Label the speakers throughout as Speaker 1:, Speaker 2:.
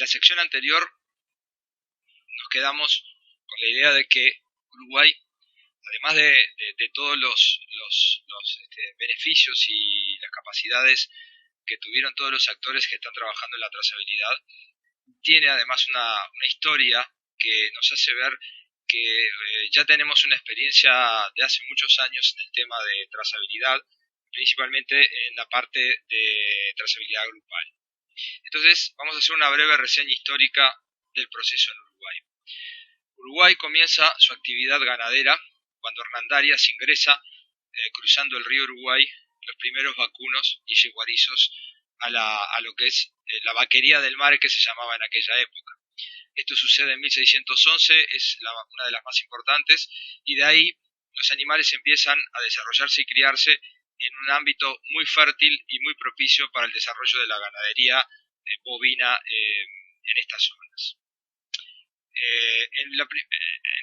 Speaker 1: la sección anterior nos quedamos con la idea de que Uruguay, además de todos los beneficios y las capacidades que tuvieron todos los actores que están trabajando en la trazabilidad, tiene además una historia que nos hace ver que ya tenemos una experiencia de hace muchos años en el tema de trazabilidad, principalmente en la parte de trazabilidad grupal. Entonces, vamos a hacer una breve reseña histórica del proceso en Uruguay. Uruguay comienza su actividad ganadera cuando Hernán Darias ingresa cruzando el río Uruguay los primeros vacunos y yeguarizos a lo que es la vaquería del mar que se llamaba en aquella época. Esto sucede en 1611, es una de las más importantes, y de ahí los animales empiezan a desarrollarse y criarse en un ámbito muy fértil y muy propicio para el desarrollo de la ganadería bovina en estas zonas. En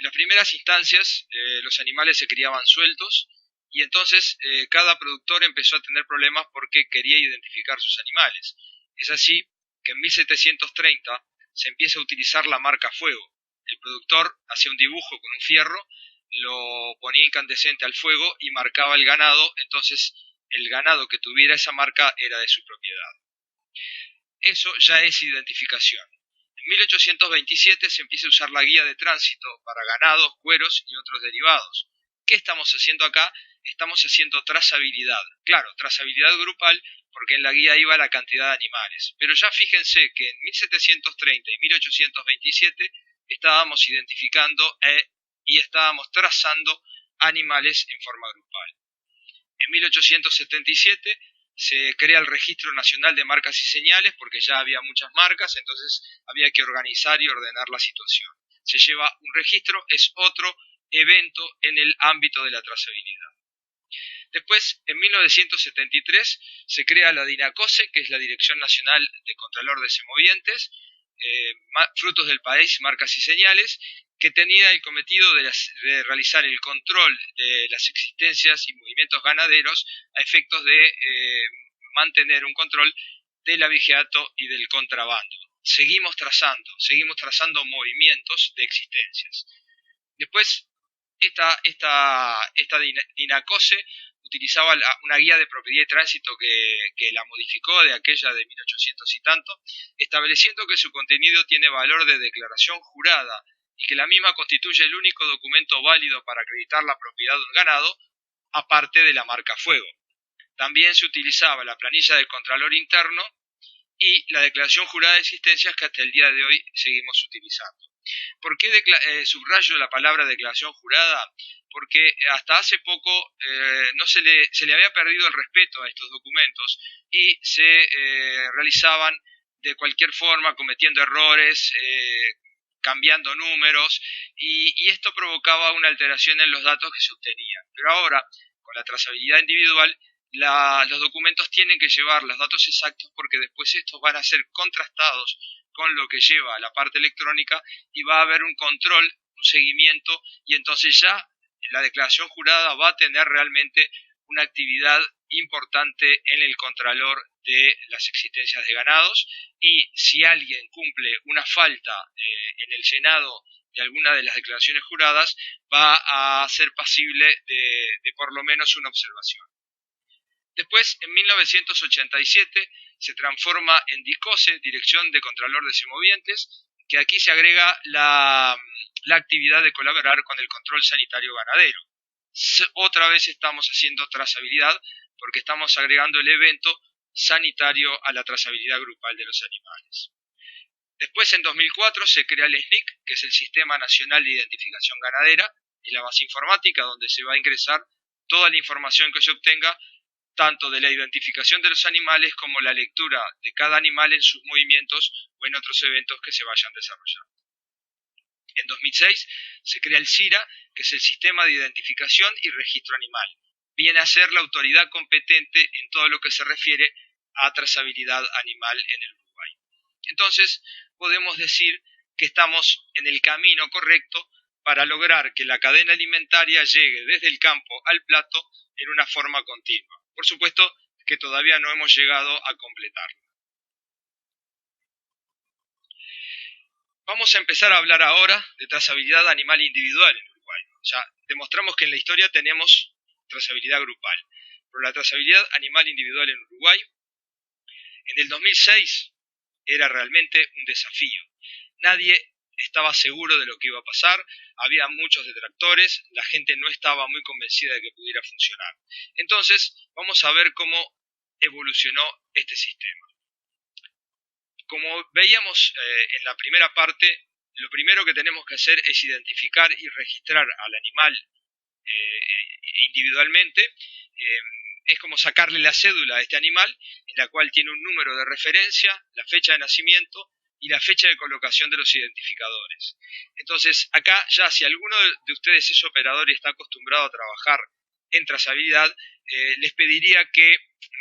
Speaker 1: las primeras instancias los animales se criaban sueltos y entonces cada productor empezó a tener problemas porque quería identificar sus animales. Es así que en 1730 se empieza a utilizar la marca fuego. El productor hacía un dibujo con un fierro, lo ponía incandescente al fuego y marcaba el ganado, entonces el ganado que tuviera esa marca era de su propiedad. Eso ya es identificación. En 1827 se empieza a usar la guía de tránsito para ganados, cueros y otros derivados. ¿Qué estamos haciendo acá? Estamos haciendo trazabilidad. Claro, trazabilidad grupal porque en la guía iba la cantidad de animales. Pero ya fíjense que en 1730 y 1827 estábamos identificando y estábamos trazando animales en forma grupal. En 1877 se crea el Registro Nacional de Marcas y Señales porque ya había muchas marcas, entonces había que organizar y ordenar la situación. Se lleva un registro, es otro evento en el ámbito de la trazabilidad. Después, en 1973, se crea la DINACOSE, que es la Dirección Nacional de Contralor de Semovientes, Frutos del País, Marcas y Señales, que tenía el cometido de realizar el control de las existencias y movimientos ganaderos a efectos de mantener un control del abigeato y del contrabando. Seguimos trazando movimientos de existencias. Después, esta DINACOSE utilizaba una guía de propiedad y tránsito que la modificó de aquella de 1800 y tanto, estableciendo que su contenido tiene valor de declaración jurada y que la misma constituye el único documento válido para acreditar la propiedad de un ganado, aparte de la marca fuego. También se utilizaba la planilla del Contralor Interno y la declaración jurada de existencias que hasta el día de hoy seguimos utilizando. ¿Por qué subrayo la palabra declaración jurada? Porque hasta hace poco no se le había perdido el respeto a estos documentos y se realizaban de cualquier forma, cometiendo errores, cambiando números, y esto provocaba una alteración en los datos que se obtenían. Pero ahora, con la trazabilidad individual, los documentos tienen que llevar los datos exactos porque después estos van a ser contrastados con lo que lleva la parte electrónica y va a haber un control, un seguimiento, y entonces ya la declaración jurada va a tener realmente una actividad importante en el contralor de las existencias de ganados, y si alguien cumple una falta en el llenado de alguna de las declaraciones juradas, va a ser pasible de por lo menos una observación. Después, en 1987, se transforma en DICOSE, Dirección de Contralor de Semovientes, que aquí se agrega la actividad de colaborar con el control sanitario ganadero. Otra vez estamos haciendo trazabilidad porque estamos agregando el evento sanitario a la trazabilidad grupal de los animales. Después, en 2004, se crea el SNIC, que es el Sistema Nacional de Identificación Ganadera, y la base informática donde se va a ingresar toda la información que se obtenga tanto de la identificación de los animales como la lectura de cada animal en sus movimientos o en otros eventos que se vayan desarrollando. En 2006 se crea el SIRA, que es el Sistema de Identificación y Registro Animal. Viene a ser la autoridad competente en todo lo que se refiere a trazabilidad animal en el Uruguay. Entonces, podemos decir que estamos en el camino correcto para lograr que la cadena alimentaria llegue desde el campo al plato en una forma continua. Por supuesto que todavía no hemos llegado a completarlo. Vamos a empezar a hablar ahora de trazabilidad animal individual en Uruguay. Ya demostramos que en la historia tenemos trazabilidad grupal, pero la trazabilidad animal individual en Uruguay en el 2006 era realmente un desafío. Nadie estaba seguro de lo que iba a pasar, había muchos detractores, la gente no estaba muy convencida de que pudiera funcionar. Entonces, vamos a ver cómo evolucionó este sistema. Como veíamos en la primera parte, lo primero que tenemos que hacer es identificar y registrar al animal individualmente. Es como sacarle la cédula a este animal, en la cual tiene un número de referencia, la fecha de nacimiento y la fecha de colocación de los identificadores. Entonces, acá ya si alguno de ustedes es operador y está acostumbrado a trabajar en trazabilidad, les pediría que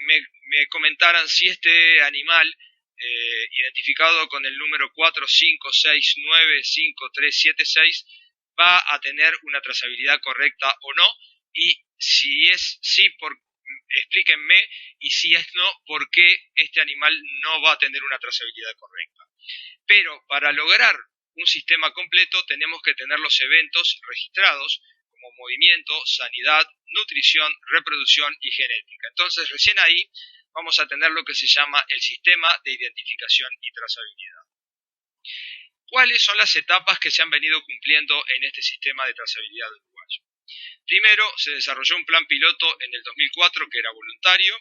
Speaker 1: me comentaran si este animal identificado con el número 45695376 va a tener una trazabilidad correcta o no, y si es sí, explíquenme, y si es no, por qué este animal no va a tener una trazabilidad correcta. Pero para lograr un sistema completo tenemos que tener los eventos registrados como movimiento, sanidad, nutrición, reproducción y genética. Entonces recién ahí vamos a tener lo que se llama el sistema de identificación y trazabilidad. ¿Cuáles son las etapas que se han venido cumpliendo en este sistema de trazabilidad uruguayo? Primero, se desarrolló un plan piloto en el 2004 que era voluntario.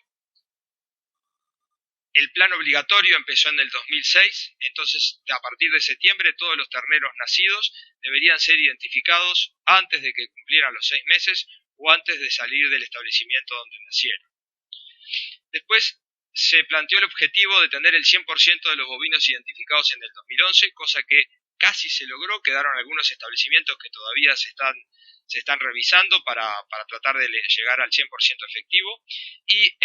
Speaker 1: El plan obligatorio empezó en el 2006, entonces a partir de septiembre todos los terneros nacidos deberían ser identificados antes de que cumplieran los 6 meses o antes de salir del establecimiento donde nacieron. Después se planteó el objetivo de tener el 100% de los bovinos identificados en el 2011, cosa que casi se logró. Quedaron algunos establecimientos que todavía se están revisando para tratar de llegar al 100% efectivo. Y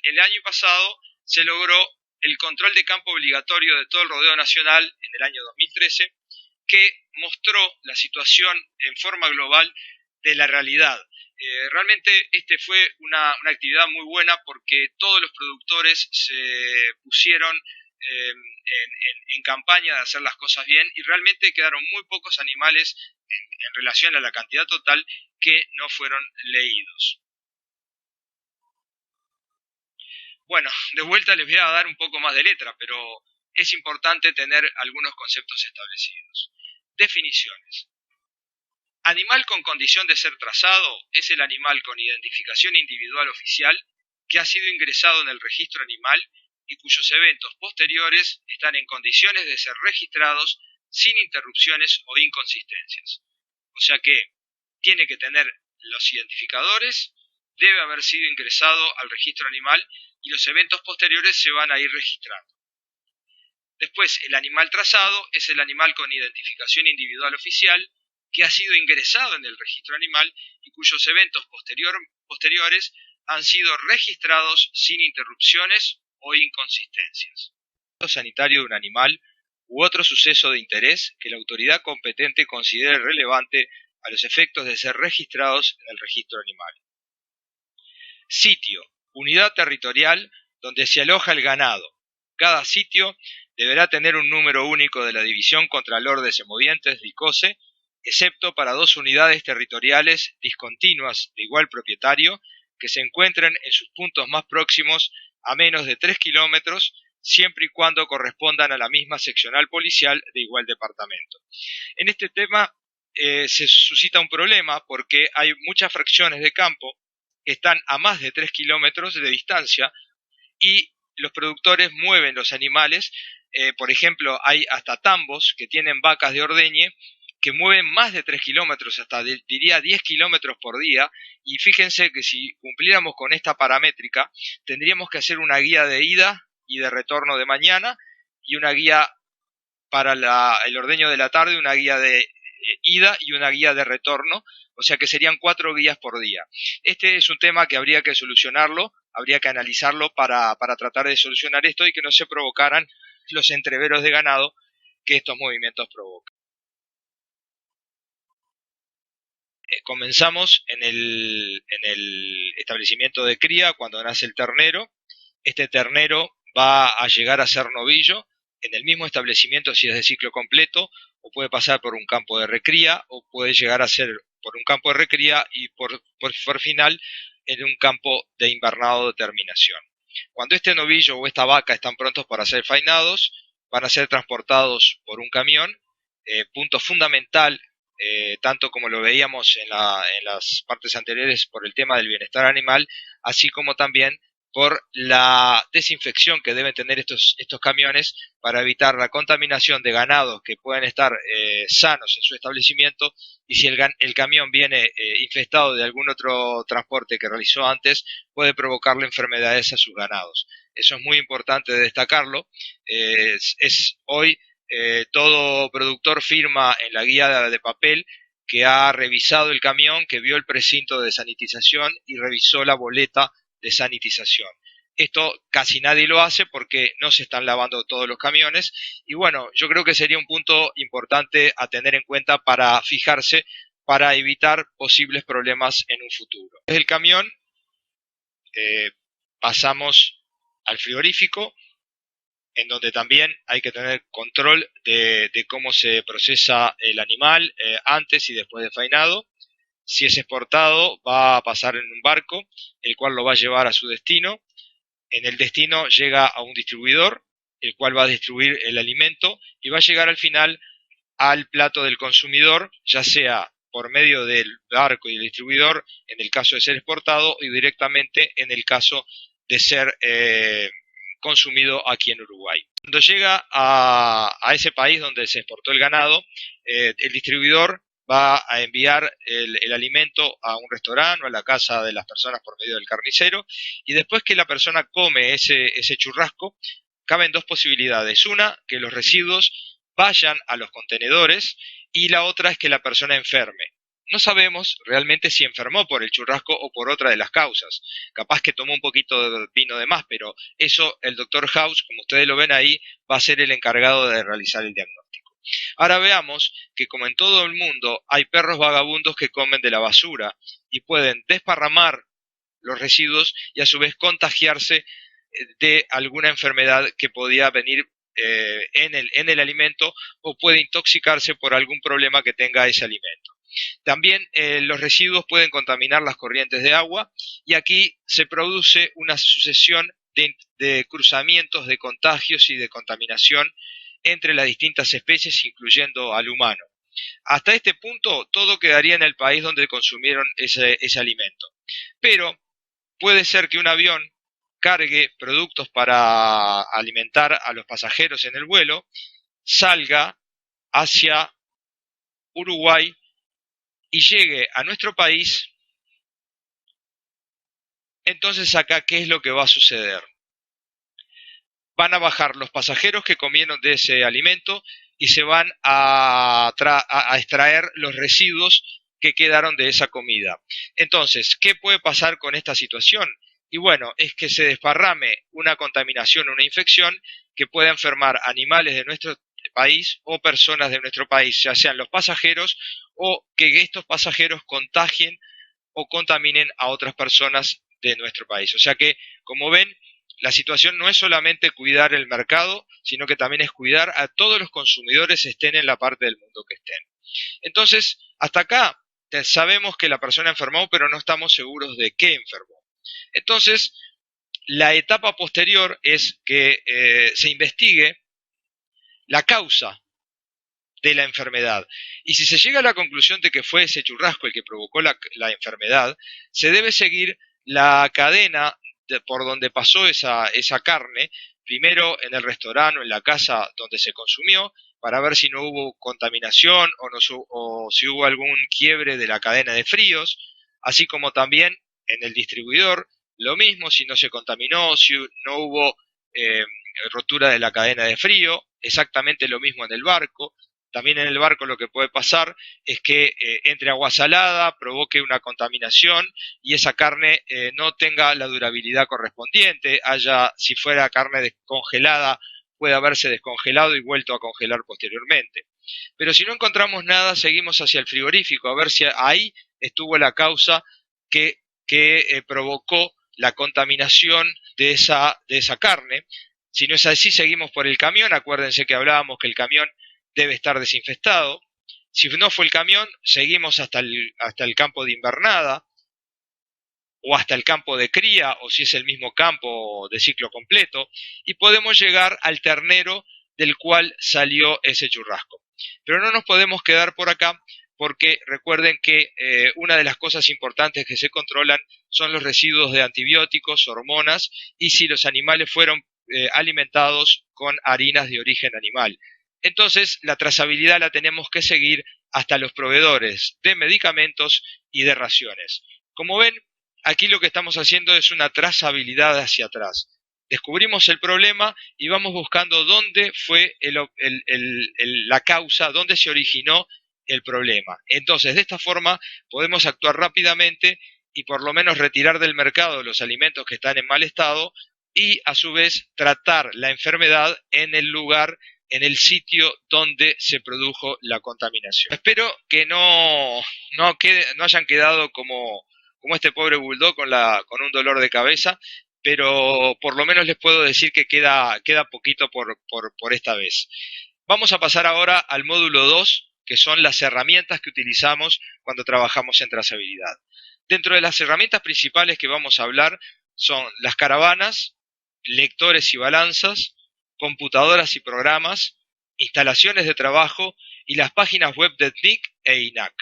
Speaker 1: el año pasado se logró el control de campo obligatorio de todo el rodeo nacional en el año 2013, que mostró la situación en forma global de la realidad. Realmente fue una actividad muy buena porque todos los productores se pusieron en campaña de hacer las cosas bien y realmente quedaron muy pocos animales en relación a la cantidad total que no fueron leídos. Bueno, de vuelta les voy a dar un poco más de letra, pero es importante tener algunos conceptos establecidos. Definiciones. Animal con condición de ser trazado es el animal con identificación individual oficial que ha sido ingresado en el registro animal y cuyos eventos posteriores están en condiciones de ser registrados sin interrupciones o inconsistencias. O sea que tiene que tener los identificadores, debe haber sido ingresado al registro animal y los eventos posteriores se van a ir registrando. Después, el animal trazado es el animal con identificación individual oficial que ha sido ingresado en el registro animal y cuyos eventos posteriores han sido registrados sin interrupciones o inconsistencias. Sanitario de un animal u otro suceso de interés que la autoridad competente considere relevante a los efectos de ser registrados en el registro animal. Sitio, unidad territorial donde se aloja el ganado. Cada sitio deberá tener un número único de la División Contralor de Semovientes de ICOSE, excepto para 2 unidades territoriales discontinuas de igual propietario que se encuentren en sus puntos más próximos a menos de 3 kilómetros, siempre y cuando correspondan a la misma seccional policial de igual departamento. En este tema se suscita un problema porque hay muchas fracciones de campo que están a más de 3 kilómetros de distancia y los productores mueven los animales. Por ejemplo, hay hasta tambos que tienen vacas de ordeñe que mueven más de 3 kilómetros, hasta diría 10 kilómetros por día, y fíjense que si cumpliéramos con esta paramétrica, tendríamos que hacer una guía de ida y de retorno de mañana, y una guía para el ordeño de la tarde, una guía de ida y una guía de retorno, o sea que serían 4 guías por día. Este es un tema que habría que solucionarlo, habría que analizarlo para tratar de solucionar esto y que no se provocaran los entreveros de ganado que estos movimientos provocan. Comenzamos en el establecimiento de cría cuando nace el ternero. Este ternero va a llegar a ser novillo en el mismo establecimiento si es de ciclo completo, o puede pasar por un campo de recría, o puede llegar a ser por un campo de recría y por final en un campo de invernado de terminación. Cuando este novillo o esta vaca están prontos para ser faenados, van a ser transportados por un camión, punto fundamental, tanto como lo veíamos en las partes anteriores por el tema del bienestar animal, así como también por la desinfección que deben tener estos camiones para evitar la contaminación de ganados que pueden estar sanos en su establecimiento, y si el camión viene infestado de algún otro transporte que realizó antes, puede provocarle enfermedades a sus ganados. Eso es muy importante de destacarlo. Hoy todo productor firma en la guía de papel que ha revisado el camión, que vio el precinto de sanitización y revisó la boleta de sanitización. Esto casi nadie lo hace porque no se están lavando todos los camiones, y bueno, yo creo que sería un punto importante a tener en cuenta para fijarse, para evitar posibles problemas en un futuro. Desde el camión pasamos al frigorífico, en donde también hay que tener control de cómo se procesa el animal antes y después de faenado. Si es exportado, va a pasar en un barco, el cual lo va a llevar a su destino. En el destino llega a un distribuidor, el cual va a distribuir el alimento y va a llegar al final al plato del consumidor, ya sea por medio del barco y del distribuidor, en el caso de ser exportado, y directamente en el caso de ser consumido aquí en Uruguay. Cuando llega a ese país donde se exportó el ganado, el distribuidor va a enviar el alimento a un restaurante o a la casa de las personas por medio del carnicero, y después que la persona come ese churrasco, caben dos posibilidades. Una, que los residuos vayan a los contenedores, y la otra es que la persona enferme. No sabemos realmente si enfermó por el churrasco o por otra de las causas. Capaz que tomó un poquito de vino de más, pero eso el doctor House, como ustedes lo ven ahí, va a ser el encargado de realizar el diagnóstico. Ahora veamos que, como en todo el mundo, hay perros vagabundos que comen de la basura y pueden desparramar los residuos y a su vez contagiarse de alguna enfermedad que podía venir en el alimento, o puede intoxicarse por algún problema que tenga ese alimento. También los residuos pueden contaminar las corrientes de agua, y aquí se produce una sucesión de cruzamientos, de contagios y de contaminación entre las distintas especies, incluyendo al humano. Hasta este punto todo quedaría en el país donde consumieron ese alimento. Pero puede ser que un avión cargue productos para alimentar a los pasajeros en el vuelo, salga hacia Uruguay y llegue a nuestro país. Entonces acá, ¿qué es lo que va a suceder? Van a bajar los pasajeros que comieron de ese alimento y se van a extraer los residuos que quedaron de esa comida. Entonces, ¿qué puede pasar con esta situación? Y bueno, es que se desparrame una contaminación, una infección que pueda enfermar animales de nuestro país o personas de nuestro país, ya sean los pasajeros, o que estos pasajeros contagien o contaminen a otras personas de nuestro país. O sea que, como ven, la situación no es solamente cuidar el mercado, sino que también es cuidar a todos los consumidores, estén en la parte del mundo que estén. Entonces, hasta acá sabemos que la persona enfermó, pero no estamos seguros de qué enfermó. Entonces, la etapa posterior es que se investigue la causa de la enfermedad. Y si se llega a la conclusión de que fue ese churrasco el que provocó la enfermedad, se debe seguir la cadena por donde pasó esa carne, primero en el restaurante o en la casa donde se consumió, para ver si no hubo contaminación o si hubo algún quiebre de la cadena de fríos, así como también en el distribuidor, lo mismo, si no se contaminó, si no hubo rotura de la cadena de frío, exactamente lo mismo en el barco. También en el barco lo que puede pasar es que entre agua salada, provoque una contaminación y esa carne no tenga la durabilidad correspondiente. Si fuera carne descongelada, puede haberse descongelado y vuelto a congelar posteriormente. Pero si no encontramos nada, seguimos hacia el frigorífico a ver si ahí estuvo la causa que provocó la contaminación de esa carne. Si no es así, seguimos por el camión. Acuérdense que hablábamos que el camión debe estar desinfectado. Si no fue el camión, seguimos hasta el campo de invernada o hasta el campo de cría, o si es el mismo campo de ciclo completo, y podemos llegar al ternero del cual salió ese churrasco. Pero no nos podemos quedar por acá, porque recuerden que una de las cosas importantes que se controlan son los residuos de antibióticos, hormonas, y si los animales fueron alimentados con harinas de origen animal. Entonces, la trazabilidad la tenemos que seguir hasta los proveedores de medicamentos y de raciones. Como ven, aquí lo que estamos haciendo es una trazabilidad hacia atrás. Descubrimos el problema y vamos buscando dónde fue la causa, dónde se originó el problema. Entonces, de esta forma podemos actuar rápidamente y por lo menos retirar del mercado los alimentos que están en mal estado y a su vez tratar la enfermedad en el lugar, en el sitio donde se produjo la contaminación. Espero que no hayan quedado como este pobre bulldog con un dolor de cabeza, pero por lo menos les puedo decir que queda poquito por esta vez. Vamos a pasar ahora al módulo 2, que son las herramientas que utilizamos cuando trabajamos en trazabilidad. Dentro de las herramientas principales que vamos a hablar son las caravanas, lectores y balanzas, computadoras y programas, instalaciones de trabajo y las páginas web de TNIC e INAC.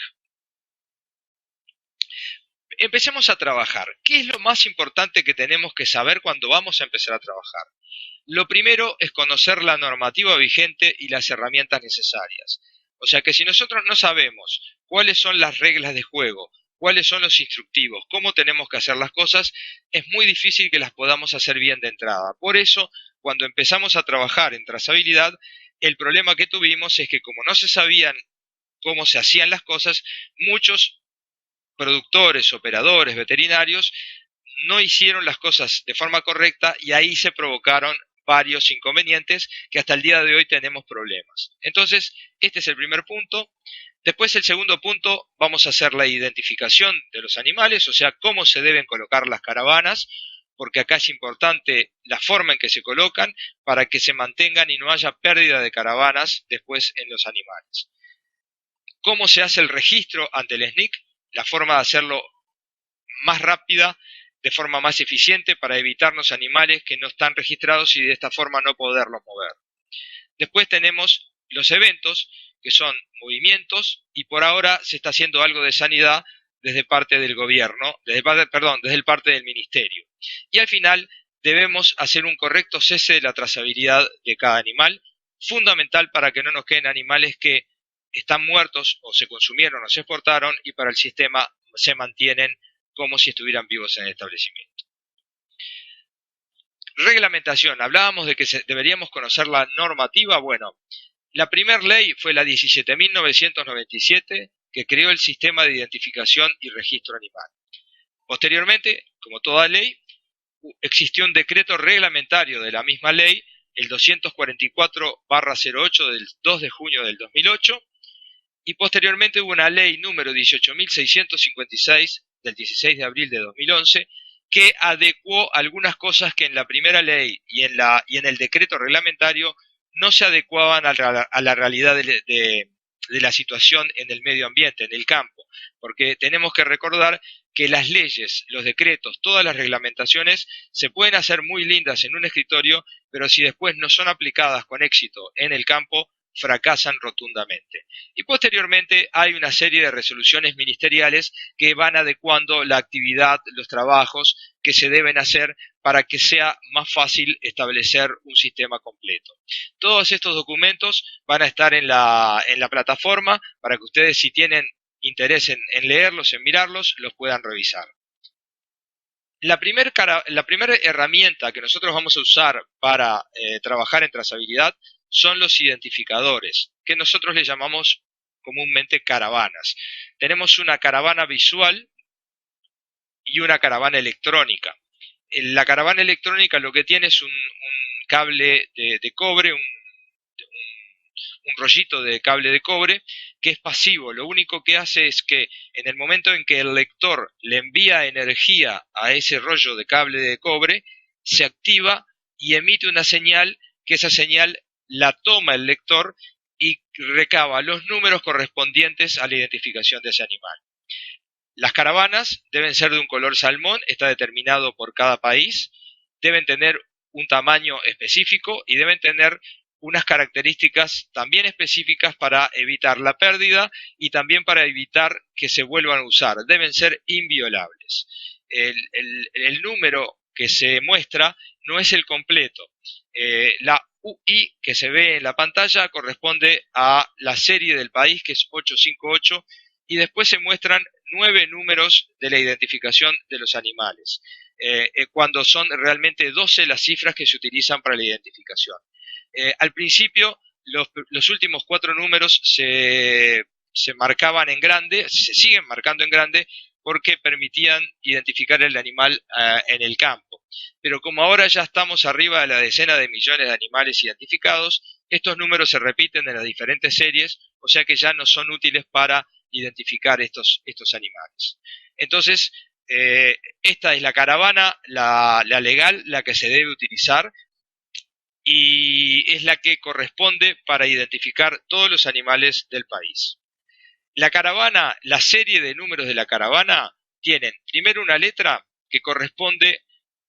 Speaker 1: Empecemos a trabajar. ¿Qué es lo más importante que tenemos que saber cuando vamos a empezar a trabajar? Lo primero es conocer la normativa vigente y las herramientas necesarias. O sea que si nosotros no sabemos cuáles son las reglas de juego, cuáles son los instructivos, cómo tenemos que hacer las cosas, es muy difícil que las podamos hacer bien de entrada. Por eso, cuando empezamos a trabajar en trazabilidad, el problema que tuvimos es que como no se sabían cómo se hacían las cosas, muchos productores, operadores, veterinarios, no hicieron las cosas de forma correcta y ahí se provocaron varios inconvenientes que hasta el día de hoy tenemos problemas. Entonces, este es el primer punto. Después, el segundo punto, vamos a hacer la identificación de los animales, o sea, cómo se deben colocar las caravanas, porque acá es importante la forma en que se colocan para que se mantengan y no haya pérdida de caravanas después en los animales. ¿Cómo se hace el registro ante el SNIC? La forma de hacerlo más rápida, de forma más eficiente para evitarnos animales que no están registrados y de esta forma no poderlos mover. Después tenemos los eventos, que son movimientos, y por ahora se está haciendo algo de sanidad desde parte del gobierno, desde parte del ministerio. Y al final debemos hacer un correcto cese de la trazabilidad de cada animal, fundamental para que no nos queden animales que están muertos o se consumieron o se exportaron y para el sistema se mantienen como si estuvieran vivos en el establecimiento. Reglamentación. Hablábamos de que deberíamos conocer la normativa. Bueno, la primera ley fue la 17.997, que creó el sistema de identificación y registro animal. Posteriormente, como toda ley, existió un decreto reglamentario de la misma ley, el 244/08 del 2 de junio del 2008, y posteriormente hubo una ley número 18.656 del 16 de abril de 2011 que adecuó algunas cosas que en la primera ley y en el decreto reglamentario no se adecuaban a la realidad de la situación en el medio ambiente, en el campo, porque tenemos que recordar que las leyes, los decretos, todas las reglamentaciones se pueden hacer muy lindas en un escritorio, pero si después no son aplicadas con éxito en el campo, fracasan rotundamente. Y posteriormente hay una serie de resoluciones ministeriales que van adecuando la actividad, los trabajos que se deben hacer para que sea más fácil establecer un sistema completo. Todos estos documentos van a estar en la plataforma para que ustedes, si tienen interés en leerlos, en mirarlos, los puedan revisar. La primera herramienta que nosotros vamos a usar para trabajar en trazabilidad son los identificadores, que nosotros le llamamos comúnmente caravanas. Tenemos una caravana visual y una caravana electrónica. La caravana electrónica lo que tiene es un cable de cobre, un rollito de cable de cobre que es pasivo. Lo único que hace es que en el momento en que el lector le envía energía a ese rollo de cable de cobre, se activa y emite una señal, que esa señal la toma el lector y recaba los números correspondientes a la identificación de ese animal. Las caravanas deben ser de un color salmón, está determinado por cada país, deben tener un tamaño específico y deben tener unas características también específicas para evitar la pérdida y también para evitar que se vuelvan a usar. Deben ser inviolables. El número que se muestra no es el completo. La UI que se ve en la pantalla corresponde a la serie del país, que es 858, y después se muestran 9 números de la identificación de los animales, cuando son realmente 12 las cifras que se utilizan para la identificación. Al principio, los últimos 4 números se marcaban en grande, se siguen marcando en grande, porque permitían identificar el animal en el campo. Pero como ahora ya estamos arriba de la decena de millones de animales identificados, estos números se repiten en las diferentes series, o sea que ya no son útiles para identificar estos animales. Entonces, esta es la caravana, la legal, la que se debe utilizar, y es la que corresponde para identificar todos los animales del país. La caravana, la serie de números de la caravana, tienen primero una letra que corresponde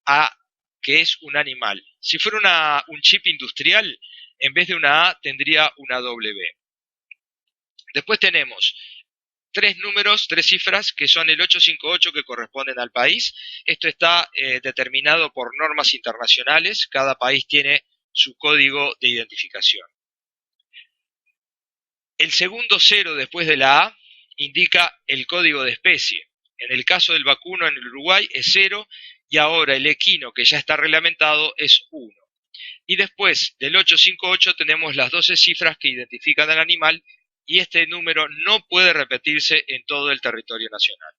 Speaker 1: a que es un animal. Si fuera un chip industrial, en vez de una A tendría una W. Después tenemos 3 números, 3 cifras, que son el 858, que corresponden al país. Esto está determinado por normas internacionales. Cada país tiene su código de identificación. El segundo 0 después de la A indica el código de especie. En el caso del vacuno en el Uruguay es 0 y ahora el equino, que ya está reglamentado, es 1. Y después del 858 tenemos las 12 cifras que identifican al animal y este número no puede repetirse en todo el territorio nacional.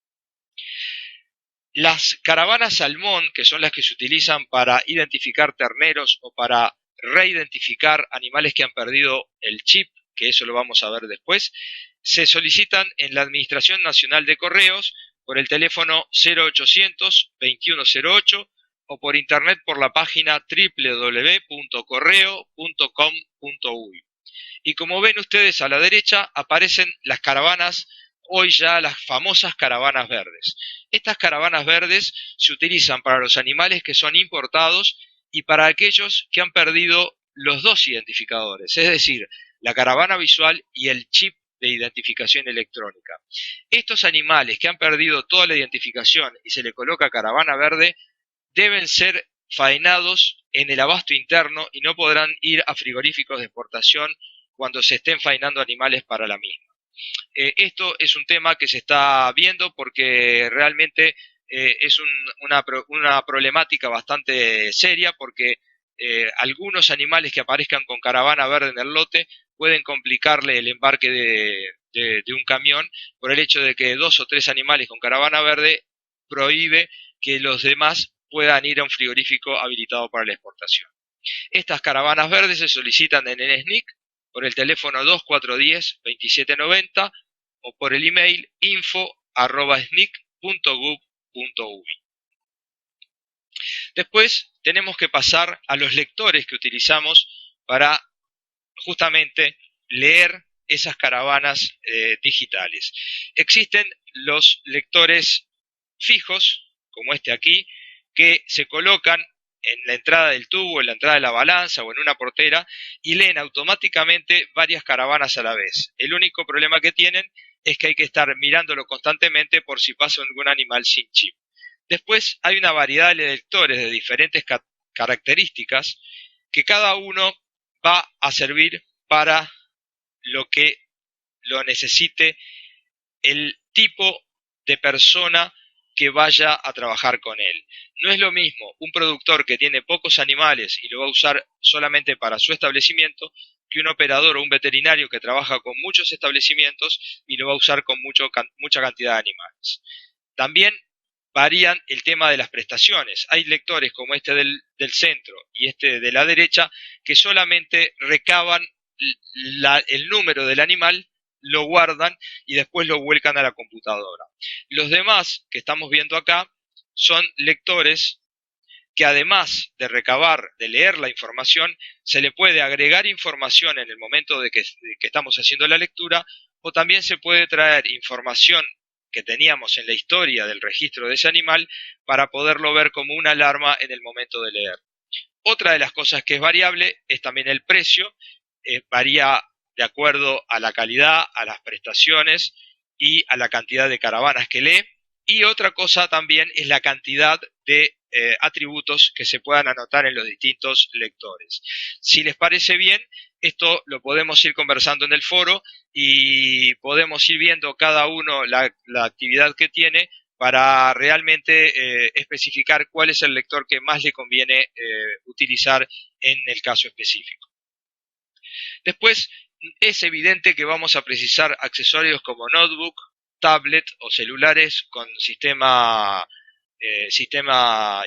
Speaker 1: Las caravanas salmón, que son las que se utilizan para identificar terneros o para reidentificar animales que han perdido el chip, que eso lo vamos a ver después, se solicitan en la Administración Nacional de Correos por el teléfono 0800-2108 o por internet por la página www.correo.com.uy. Y como ven ustedes a la derecha aparecen las caravanas, hoy ya las famosas caravanas verdes. Estas caravanas verdes se utilizan para los animales que son importados y para aquellos que han perdido los dos identificadores, es decir, la caravana visual y el chip de identificación electrónica. Estos animales que han perdido toda la identificación y se le coloca caravana verde deben ser faenados en el abasto interno y no podrán ir a frigoríficos de exportación cuando se estén faenando animales para la misma. Esto es un tema que se está viendo porque realmente es una problemática bastante seria, porque algunos animales que aparezcan con caravana verde en el lote pueden complicarle el embarque de un camión por el hecho de que 2 o 3 animales con caravana verde prohíbe que los demás puedan ir a un frigorífico habilitado para la exportación. Estas caravanas verdes se solicitan en el SNIC por el teléfono 2410-2790 o por el email info@snic.gov.uy. Después tenemos que pasar a los lectores que utilizamos para justamente leer esas caravanas digitales. Existen los lectores fijos, como este aquí, que se colocan en la entrada del tubo, en la entrada de la balanza o en una portera y leen automáticamente varias caravanas a la vez. El único problema que tienen es que hay que estar mirándolo constantemente por si pasa algún animal sin chip. Después hay una variedad de lectores de diferentes características que cada uno va a servir para lo que lo necesite el tipo de persona que vaya a trabajar con él. No es lo mismo un productor que tiene pocos animales y lo va a usar solamente para su establecimiento que un operador o un veterinario que trabaja con muchos establecimientos y lo va a usar con mucha cantidad de animales. También varían el tema de las prestaciones. Hay lectores como este del centro y este de la derecha que solamente recaban el número del animal, lo guardan y después lo vuelcan a la computadora. Los demás que estamos viendo acá son lectores que además de recabar, de leer la información, se le puede agregar información en el momento de que estamos haciendo la lectura, o también se puede traer información que teníamos en la historia del registro de ese animal para poderlo ver como una alarma en el momento de leer. Otra de las cosas que es variable es también el precio, varía de acuerdo a la calidad, a las prestaciones y a la cantidad de caravanas que lee. Y otra cosa también es la cantidad de atributos que se puedan anotar en los distintos lectores. Si les parece bien, esto lo podemos ir conversando en el foro y podemos ir viendo cada uno la actividad que tiene para realmente especificar cuál es el lector que más le conviene utilizar en el caso específico. Después, es evidente que vamos a precisar accesorios como notebook, tablet o celulares con sistema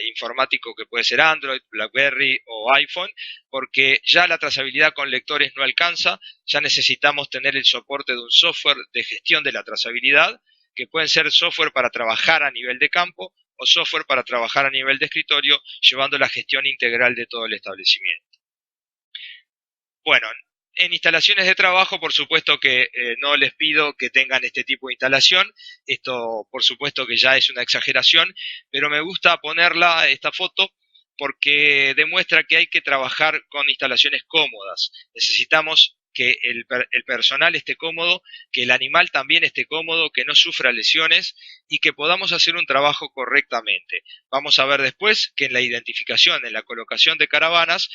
Speaker 1: informático que puede ser Android, BlackBerry o iPhone, porque ya la trazabilidad con lectores no alcanza, ya necesitamos tener el soporte de un software de gestión de la trazabilidad, que pueden ser software para trabajar a nivel de campo o software para trabajar a nivel de escritorio, llevando la gestión integral de todo el establecimiento. Bueno, en instalaciones de trabajo, por supuesto que no les pido que tengan este tipo de instalación. Esto, por supuesto que ya es una exageración, pero me gusta ponerla, esta foto, porque demuestra que hay que trabajar con instalaciones cómodas. Necesitamos que el personal esté cómodo, que el animal también esté cómodo, que no sufra lesiones y que podamos hacer un trabajo correctamente. Vamos a ver después que en la identificación, en la colocación de caravanas,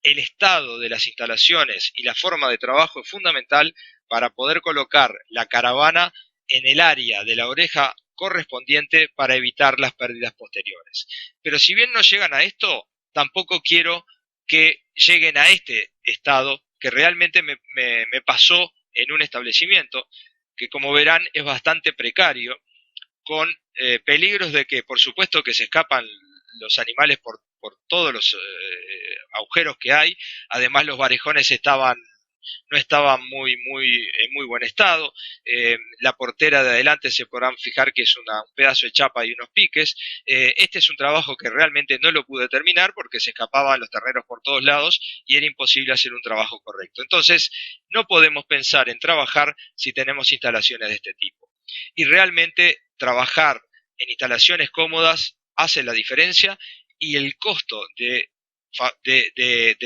Speaker 1: el estado de las instalaciones y la forma de trabajo es fundamental para poder colocar la caravana en el área de la oreja correspondiente para evitar las pérdidas posteriores. Pero si bien no llegan a esto, tampoco quiero que lleguen a este estado que realmente me pasó en un establecimiento que, como verán, es bastante precario, con peligros de que, por supuesto, que se escapan los animales por todos los agujeros que hay. Además, los varejones no estaban en muy buen estado. La portera de adelante se podrán fijar que es un pedazo de chapa y unos piques. Este es un trabajo que realmente no lo pude terminar porque se escapaban los terneros por todos lados y era imposible hacer un trabajo correcto. Entonces, no podemos pensar en trabajar si tenemos instalaciones de este tipo. Y realmente trabajar en instalaciones cómodas hace la diferencia, y el costo de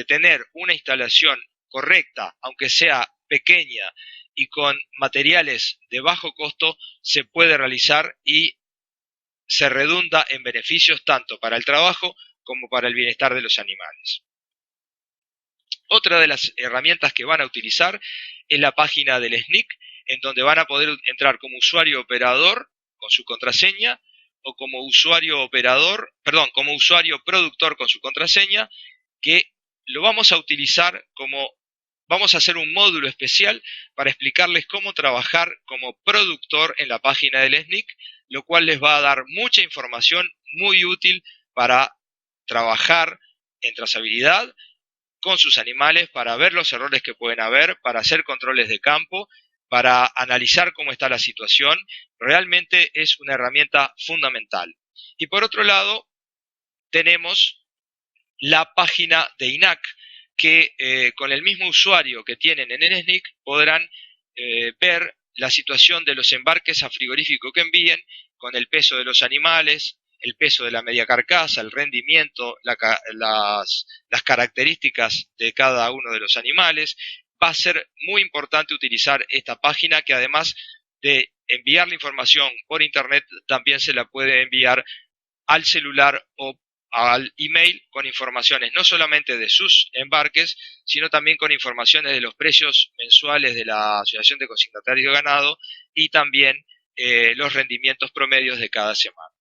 Speaker 1: tener una instalación correcta, aunque sea pequeña y con materiales de bajo costo, se puede realizar y se redunda en beneficios tanto para el trabajo como para el bienestar de los animales. Otra de las herramientas que van a utilizar es la página del SNIC, en donde van a poder entrar como usuario operador con su contraseña, o como usuario operador, perdón, como usuario productor con su contraseña, que lo vamos a utilizar como, vamos a hacer un módulo especial para explicarles cómo trabajar como productor en la página del SNIC, lo cual les va a dar mucha información muy útil para trabajar en trazabilidad con sus animales, para ver los errores que pueden haber, para hacer controles de campo, para analizar cómo está la situación. Realmente es una herramienta fundamental. Y por otro lado, tenemos la página de INAC, que con el mismo usuario que tienen en el SNIC podrán ver la situación de los embarques a frigorífico que envíen, con el peso de los animales, el peso de la media carcasa, el rendimiento, las características de cada uno de los animales. Va a ser muy importante utilizar esta página, que además de enviar la información por internet, también se la puede enviar al celular o al email con informaciones no solamente de sus embarques, sino también con informaciones de los precios mensuales de la Asociación de Consignatarios de Ganado y también los rendimientos promedios de cada semana.